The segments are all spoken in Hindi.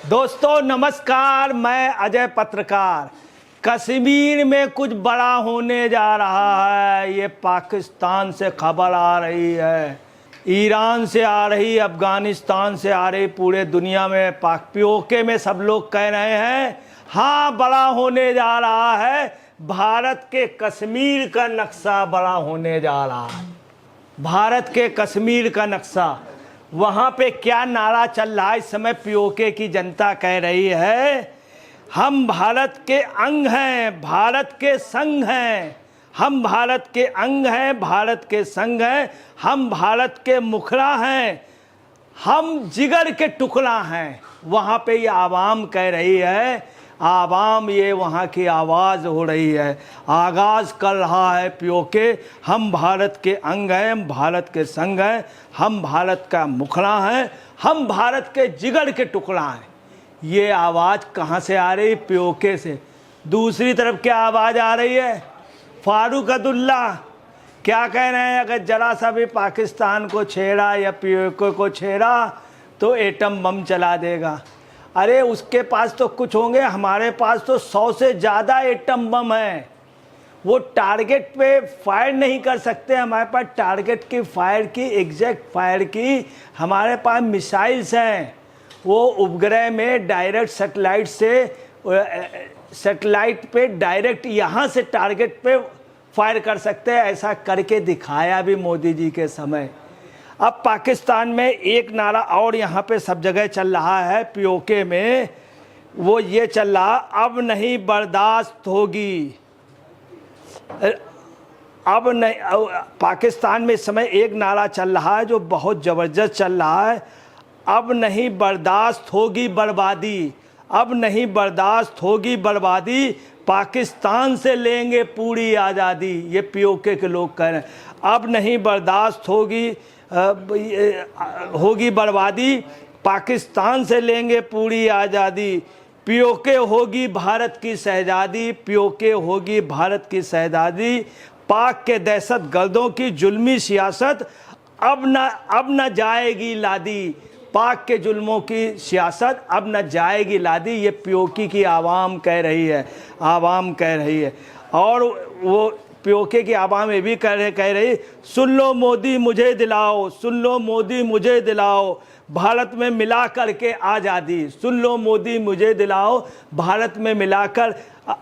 दोस्तों नमस्कार, मैं अजय पत्रकार। कश्मीर में कुछ बड़ा होने जा रहा है। ये पाकिस्तान से खबर आ रही है, ईरान से आ रही, अफगानिस्तान से आ रही, पूरे दुनिया में पीओके में सब लोग कह रहे हैं हाँ बड़ा होने जा रहा है। भारत के कश्मीर का नक्शा बड़ा होने जा रहा है। भारत के कश्मीर का नक्शा, वहाँ पे क्या नारा चल रहा है इस समय? पीओके की जनता कह रही है हम भारत के अंग हैं, भारत के संग हैं, हम भारत के अंग हैं, भारत के संग हैं, हम भारत के मुखड़ा हैं, हम जिगर के टुकड़ा हैं। वहाँ पे ये आवाम कह रही है, आवाम ये वहाँ की आवाज़ हो रही है। आगाज़ कर रहा है पीओके, हम भारत के अंग हैं, हम भारत के संग हैं, हम भारत का मुखड़ा हैं, हम भारत के जिगर के टुकड़ा हैं। ये आवाज़ कहाँ से आ रही? पीओके से। दूसरी तरफ क्या आवाज़ आ रही है? फारूक अब्दुल्ला क्या कह रहे हैं? अगर ज़रा सा भी पाकिस्तान को छेड़ा या पीओके को छेड़ा तो एटम बम चला देगा। अरे उसके पास तो कुछ होंगे, हमारे पास तो 100 से ज़्यादा एटम बम है। वो टारगेट पे फायर नहीं कर सकते। हमारे पास टारगेट की फायर की, एग्जैक्ट फायर की हमारे पास मिसाइल्स हैं। वो उपग्रह में डायरेक्ट सेटेलाइट से, सेटेलाइट पे डायरेक्ट यहाँ से टारगेट पे फायर कर सकते हैं। ऐसा करके दिखाया भी मोदी जी के समय। अब पाकिस्तान में एक नारा और यहाँ पे सब जगह चल रहा है पीओके में, वो ये चल रहा, अब नहीं बर्दाश्त होगी। अब नहीं, पाकिस्तान में इस समय एक नारा चल रहा है जो बहुत ज़बरदस्त चल रहा है, अब नहीं बर्दाश्त होगी बर्बादी, अब नहीं बर्दाश्त होगी बर्बादी, पाकिस्तान से लेंगे पूरी आज़ादी। ये पीओके के लोग कह रहे हैं अब नहीं बर्दाश्त होगी बर्बादी, पाकिस्तान से लेंगे पूरी आज़ादी, पीओके होगी भारत की शहजादी, पीओके होगी भारत की शहजादी, पाक के दहशत गर्दों की जुल्मी सियासत अब न जाएगी लादी, पाक के जुल्मों की सियासत अब न जाएगी लादी। ये पीओके की आवाम कह रही है, आवाम कह रही है। और वो पीओके की आवाम ये भी कह रही, सुन लो मोदी मुझे दिलाओ, सुन लो मोदी मुझे दिलाओ, भारत में मिला करके आज़ादी, सुन लो मोदी मुझे दिलाओ, भारत में मिलाकर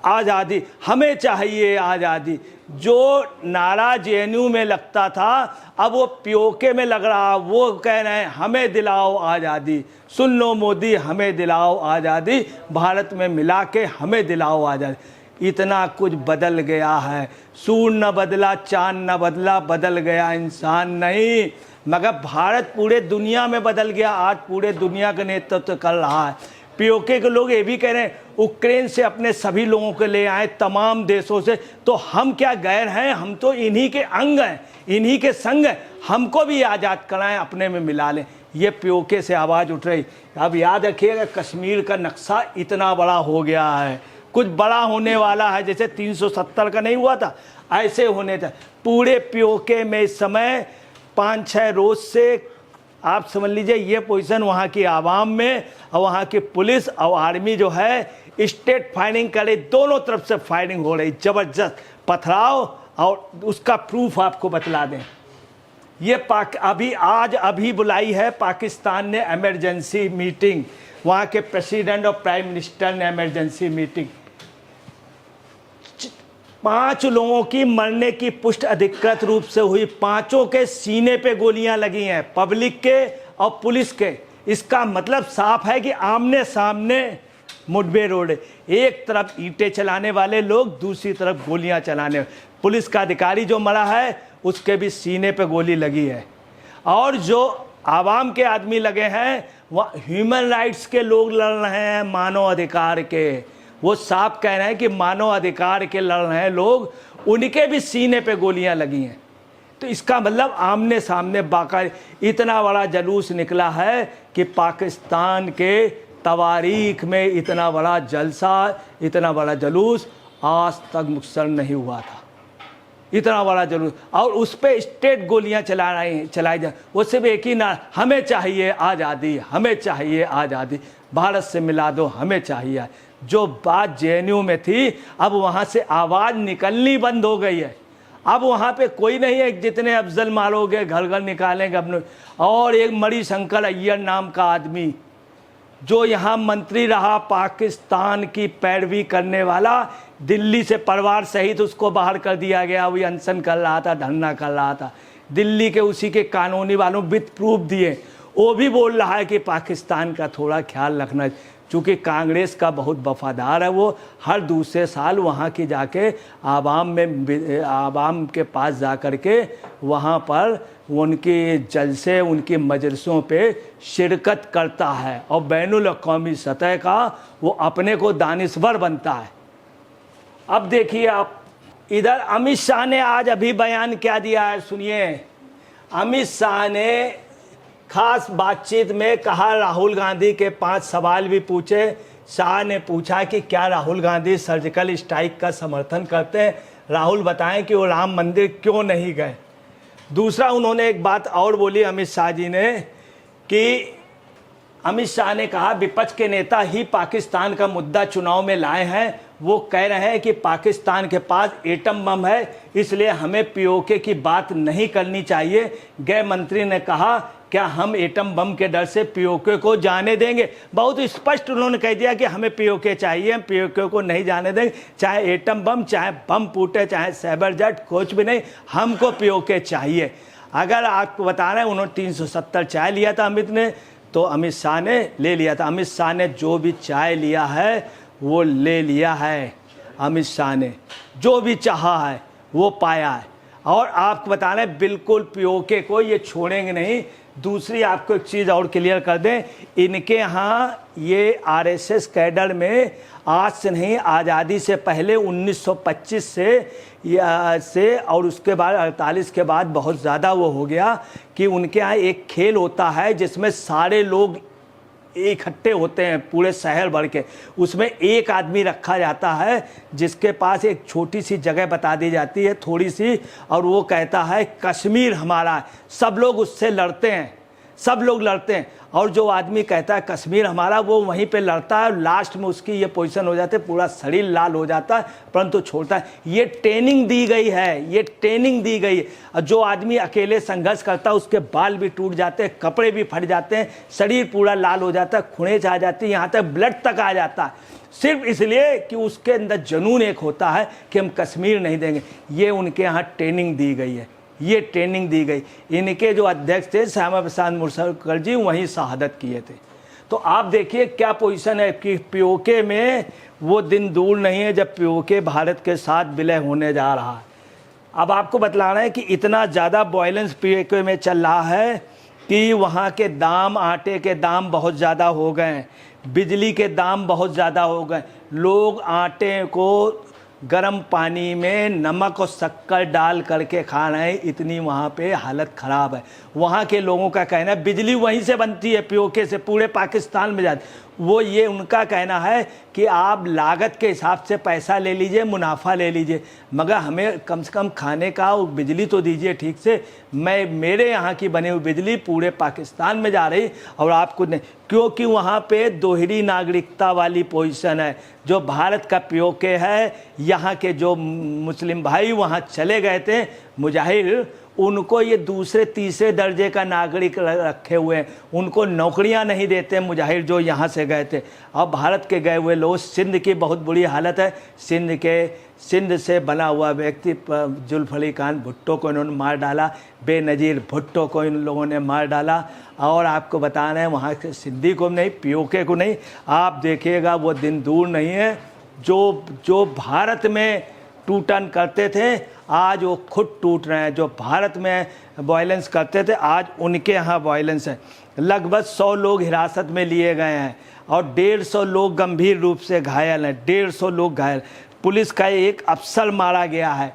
आज़ादी, हमें चाहिए आज़ादी। जो नारा जेएनयू में लगता था अब वो पीओके में लग रहा। वो कह रहे हैं हमें दिलाओ आज़ादी, सुन लो मोदी हमें दिलाओ आज़ादी, भारत में मिला के हमें दिलाओ आज़ादी। इतना कुछ बदल गया है। सूर्य न बदला, चांद न बदला, बदल गया इंसान नहीं, मगर भारत पूरे दुनिया में बदल गया। आज पूरे दुनिया का नेतृत्व कर रहा है। पीओके के लोग ये भी कह रहे हैं यूक्रेन से अपने सभी लोगों को ले आए, तमाम देशों से, तो हम क्या गैर हैं? हम तो इन्हीं के अंग हैं, इन्हीं के संग हैं, हमको भी आज़ाद कराएं, अपने में मिला लें। ये पीओके से आवाज़ उठ रही। अब याद रखिएगा कश्मीर का नक्शा इतना बड़ा हो गया है, कुछ बड़ा होने वाला है। जैसे 370 का नहीं हुआ था, ऐसे होने था। पूरे पीओके में इस समय 5-6 रोज से आप समझ लीजिए ये पोजीशन वहाँ की आवाम में, और वहाँ की पुलिस और आर्मी जो है स्टेट फायरिंग करे, दोनों तरफ से फायरिंग हो रही ज़बरदस्त पथराव। और उसका प्रूफ आपको बतला दें, ये अभी बुलाई है पाकिस्तान ने एमरजेंसी मीटिंग, वहाँ के प्रेसिडेंट और प्राइम मिनिस्टर ने एमरजेंसी मीटिंग। 5 लोगों की मरने की पुष्टि अधिकृत रूप से हुई, 5 के सीने पे गोलियां लगी हैं, पब्लिक के और पुलिस के। इसका मतलब साफ है कि आमने सामने मुठभेड़ हो रही। एक तरफ ईंटें चलाने वाले लोग, दूसरी तरफ गोलियां चलाने। पुलिस का अधिकारी जो मरा है उसके भी सीने पे गोली लगी है। और जो आवाम के आदमी लगे हैं वह ह्यूमन राइट्स के लोग लड़ रहे हैं, मानव अधिकार के। वो साफ कह रहे हैं कि मानव अधिकार के लड़ रहे हैं लोग, उनके भी सीने पे गोलियां लगी हैं। तो इसका मतलब आमने सामने बाकायदा इतना बड़ा जलूस निकला है कि पाकिस्तान के तवारीख में इतना बड़ा जलसा, इतना बड़ा जलूस आज तक मुसर नहीं हुआ था। इतना बड़ा जलूस, और उस पर स्टेट गोलियां चलाई जा। वो सिर्फ एक ही ना, हमें चाहिए आज़ादी, हमें चाहिए आज़ादी। भारत से मिला दो, हमें चाहिए। जो बात जेएनयू में थी, अब वहाँ से आवाज़ निकलनी बंद हो गई है। अब वहाँ पे कोई नहीं है, जितने अफजल मारोगे घर घर निकालेंगे अपने। और एक मणिशंकर अय्यर नाम का आदमी जो यहाँ मंत्री रहा, पाकिस्तान की पैरवी करने वाला, दिल्ली से परिवार सहित उसको बाहर कर दिया गया। वही अनशन कर रहा था, धरना कर रहा था। दिल्ली के उसी के कानूनी वालों विथ प्रूफ दिए, वो भी बोल रहा है कि पाकिस्तान का थोड़ा ख्याल रखना। चूँकि कांग्रेस का बहुत वफादार है, वो हर दूसरे साल वहाँ की जाके आवाम के पास जा कर के वहाँ पर उनके जलसे, उनकी मजलिसों पे शिरकत करता है और बैनुल अक़वामी सतह का वो अपने को दानिश्वर बनता है। अब देखिए आप, इधर अमित शाह ने आज अभी बयान क्या दिया है, सुनिए। अमित शाह ने खास बातचीत में कहा, राहुल गांधी के 5 सवाल भी पूछे। शाह ने पूछा कि क्या राहुल गांधी सर्जिकल स्ट्राइक का समर्थन करते हैं, राहुल बताएं कि वो राम मंदिर क्यों नहीं गए। दूसरा उन्होंने एक बात और बोली अमित शाह जी ने, कि अमित शाह ने कहा विपक्ष के नेता ही पाकिस्तान का मुद्दा चुनाव में लाए हैं। वो कह रहे हैं कि पाकिस्तान के पास एटम बम है, इसलिए हमें पीओके की बात नहीं करनी चाहिए। गृह मंत्री ने कहा, क्या हम एटम बम के डर से पीओके को जाने देंगे? बहुत स्पष्ट उन्होंने कह दिया कि हमें पीओके चाहिए, हम पीओके को नहीं जाने देंगे। चाहे एटम बम, चाहे बम फूटे, चाहे साइबर जेट, कुछ भी नहीं, हमको पीओके चाहिए। अगर आपको बता रहे हैं, उन्होंने 370 चाय लिया था अमित ने, तो अमित शाह ने ले लिया था। अमित शाह ने जो भी चाय लिया है वो ले लिया है। अमित शाह ने जो भी चाहा है वो पाया है। और आपको बता रहे हैं, बिल्कुल पीओके को ये छोड़ेंगे नहीं। दूसरी आपको एक चीज़ और क्लियर कर दें, इनके यहाँ ये आरएसएस कैडर में आज से नहीं, आज़ादी से पहले 1925 से और उसके बाद 48 के बाद बहुत ज़्यादा वो हो गया कि उनके यहाँ एक खेल होता है जिसमें सारे लोग इकट्ठे होते हैं, पूरे शहर भर के। उसमें एक आदमी रखा जाता है जिसके पास एक छोटी सी जगह बता दी जाती है, थोड़ी सी, और वो कहता है कश्मीर हमारा है। सब लोग उससे लड़ते हैं, सब लोग लड़ते हैं, और जो आदमी कहता है कश्मीर हमारा, वो वहीं पे लड़ता है। लास्ट में उसकी ये पोजीशन हो जाती है, पूरा शरीर लाल हो जाता है, परंतु छोड़ता है। ये ट्रेनिंग दी गई है, ये ट्रेनिंग दी गई है। जो आदमी अकेले संघर्ष करता है उसके बाल भी टूट जाते हैं, कपड़े भी फट जाते हैं, शरीर पूरा लाल हो जाता है, खुनेच आ जाती है, यहाँ तक ब्लड तक आ जाता है, सिर्फ इसलिए कि उसके अंदर जुनून एक होता है कि हम कश्मीर नहीं देंगे। ये उनके यहाँ ट्रेनिंग दी गई है, ये ट्रेनिंग दी गई। इनके जो अध्यक्ष थे श्यामा प्रसाद मुखर्जी जी, वहीं शहादत किए थे। तो आप देखिए क्या पोजीशन है कि पीओके में वो दिन दूर नहीं है जब पीओके भारत के साथ विलय होने जा रहा है। अब आपको बतला रहे हैं कि इतना ज़्यादा वायलेंस पीओके में चल रहा है कि वहाँ के दाम, आटे के दाम बहुत ज़्यादा हो गए हैं, बिजली के दाम बहुत ज़्यादा हो गए। लोग आटे को गर्म पानी में नमक और शक्कर डाल करके खा रहे हैं, इतनी वहाँ पे हालत ख़राब है। वहाँ के लोगों का कहना है बिजली वहीं से बनती है, पीओके से पूरे पाकिस्तान में जाती। वो ये उनका कहना है कि आप लागत के हिसाब से पैसा ले लीजिए, मुनाफा ले लीजिए, मगर हमें कम से कम खाने का और बिजली तो दीजिए ठीक से। मेरे यहाँ की बनी हुई बिजली पूरे पाकिस्तान में जा रही और आपको नहीं, क्योंकि वहाँ पे दोहरी नागरिकता वाली पोजीशन है। जो भारत का पीओके है, यहाँ के जो मुस्लिम भाई वहाँ चले गए थे मुजाहिर, उनको ये दूसरे तीसरे दर्जे का नागरिक रखे हुए हैं, उनको नौकरियां नहीं देते मुजाहिर जो यहाँ से गए थे। अब भारत के गए हुए लोग, सिंध की बहुत बुरी हालत है। सिंध से बना हुआ व्यक्ति जुल्फली खान भुट्टो को इन्होंने मार डाला, बेनज़ीर भुट्टो को इन लोगों ने मार डाला। और आपको बता रहे हैं वहाँ के सिंधी को नहीं, पीओके को नहीं। आप देखिएगा वो दिन दूर नहीं है जो भारत में टूटन करते थे, आज वो खुद टूट रहे हैं। जो भारत में वायलेंस करते थे, आज उनके यहाँ वायलेंस है। लगभग 100 लोग हिरासत में लिए गए हैं और 150 लोग गंभीर रूप से घायल हैं, 150 लोग घायल। पुलिस का एक अफसर मारा गया है,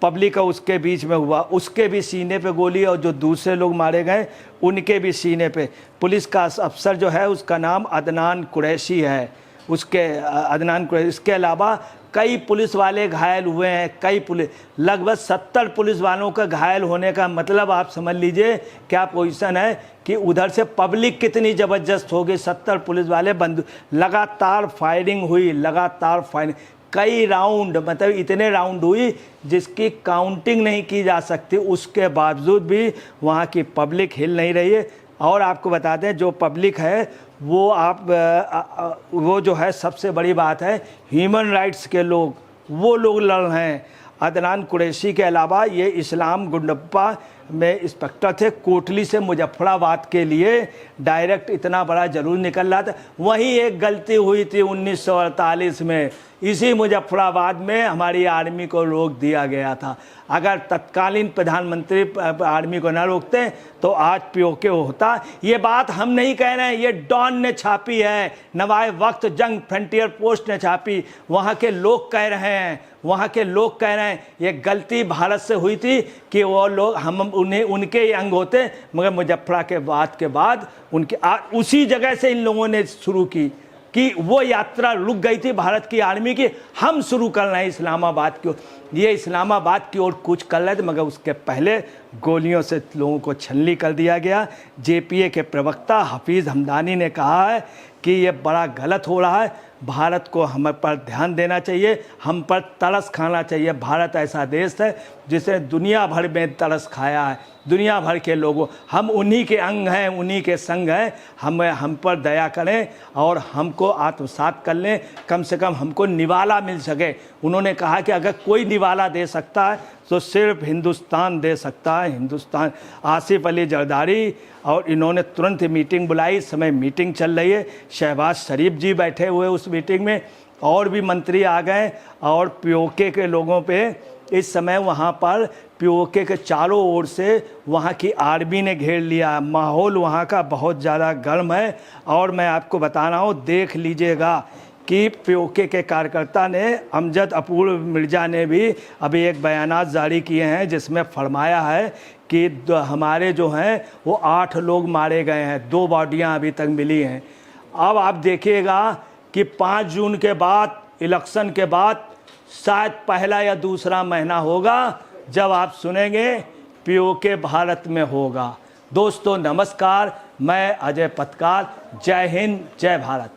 पब्लिक का उसके बीच में हुआ, उसके भी सीने पे गोली, और जो दूसरे लोग मारे गए उनके भी सीने पे। पुलिस का अफसर जो है उसका नाम अदनान कुरैशी है, उसके अदनान कुरैशी। इसके अलावा कई पुलिस वाले घायल हुए हैं, कई पुलिस, लगभग 70 पुलिस वालों का घायल होने का मतलब आप समझ लीजिए क्या पोजीशन है कि उधर से पब्लिक कितनी ज़बरदस्त हो गई। 70 पुलिस वाले बंदूक, लगातार फायरिंग हुई, लगातार फायरिंग, कई राउंड, मतलब इतने राउंड हुई जिसकी काउंटिंग नहीं की जा सकती। उसके बावजूद भी वहाँ की पब्लिक हिल नहीं रही है। और आपको बता दें जो पब्लिक है वो जो है सबसे बड़ी बात है, ह्यूमन राइट्स के लोग, वो लोग लड़ रहे हैं। अदनान कुरैशी के अलावा ये इस्लाम गुंडप्पा में इंस्पेक्टर थे, कोटली से मुजफ्फराबाद के लिए डायरेक्ट इतना बड़ा जरूर निकल रहा था। वहीं एक गलती हुई थी 1948 में, इसी मुजफ्फराबाद में हमारी आर्मी को रोक दिया गया था। अगर तत्कालीन प्रधानमंत्री आर्मी को न रोकते तो आज पीओके होता। ये बात हम नहीं कह रहे हैं, ये डॉन ने छापी है, नवाए वक्त जंग फ्रंटियर पोस्ट ने छापी। वहाँ के लोग कह रहे हैं, वहाँ के लोग कह रहे हैं ये गलती भारत से हुई थी कि वो लोग हम उन्हें उनके ही अंग होते, मगर मुजफ्फराबाद के बाद उनके उसी जगह से इन लोगों ने शुरू की कि वो यात्रा रुक गई थी भारत की आर्मी की। हम शुरू कर रहे हैं इस्लामाबाद की ओर, ये इस्लामाबाद की ओर कुछ कर रहे थे, मगर उसके पहले गोलियों से लोगों को छलनी कर दिया गया। जेपीए के प्रवक्ता हफीज़ हमदानी ने कहा है कि ये बड़ा गलत हो रहा है, भारत को हम पर ध्यान देना चाहिए, हम पर तरस खाना चाहिए। भारत ऐसा देश है जिसे दुनिया भर में तरस खाया है, दुनिया भर के लोगों, हम उन्हीं के अंग हैं, उन्हीं के संग हैं। हम पर दया करें और हमको आत्मसात कर लें, कम से कम हमको निवाला मिल सके। उन्होंने कहा कि अगर कोई निवाला दे सकता है तो सिर्फ हिंदुस्तान दे सकता है, हिंदुस्तान। आसिफ अली जरदारी और इन्होंने तुरंत मीटिंग बुलाई, इस समय मीटिंग चल रही है। शहबाज शरीफ जी बैठे हुए उस मीटिंग में, और भी मंत्री आ गए, और पीओके के लोगों पे इस समय वहाँ पर पीओके के चारों ओर से वहाँ की आर्मी ने घेर लिया। माहौल वहाँ का बहुत ज़्यादा गर्म है। और मैं आपको बता रहा हूँ, देख लीजिएगा कि पीओके के कार्यकर्ता ने, अमजद अपूर्व मिर्ज़ा ने भी अभी एक बयानात जारी किए हैं जिसमें फरमाया है कि हमारे जो हैं वो 8 लोग मारे गए हैं, 2 बॉडियां अभी तक मिली हैं। अब आप देखिएगा कि 5 जून के बाद, इलेक्शन के बाद, शायद पहला या दूसरा महीना होगा जब आप सुनेंगे पीओके भारत में होगा। दोस्तों नमस्कार, मैं अजय पटकाल, जय हिंद, जय भारत।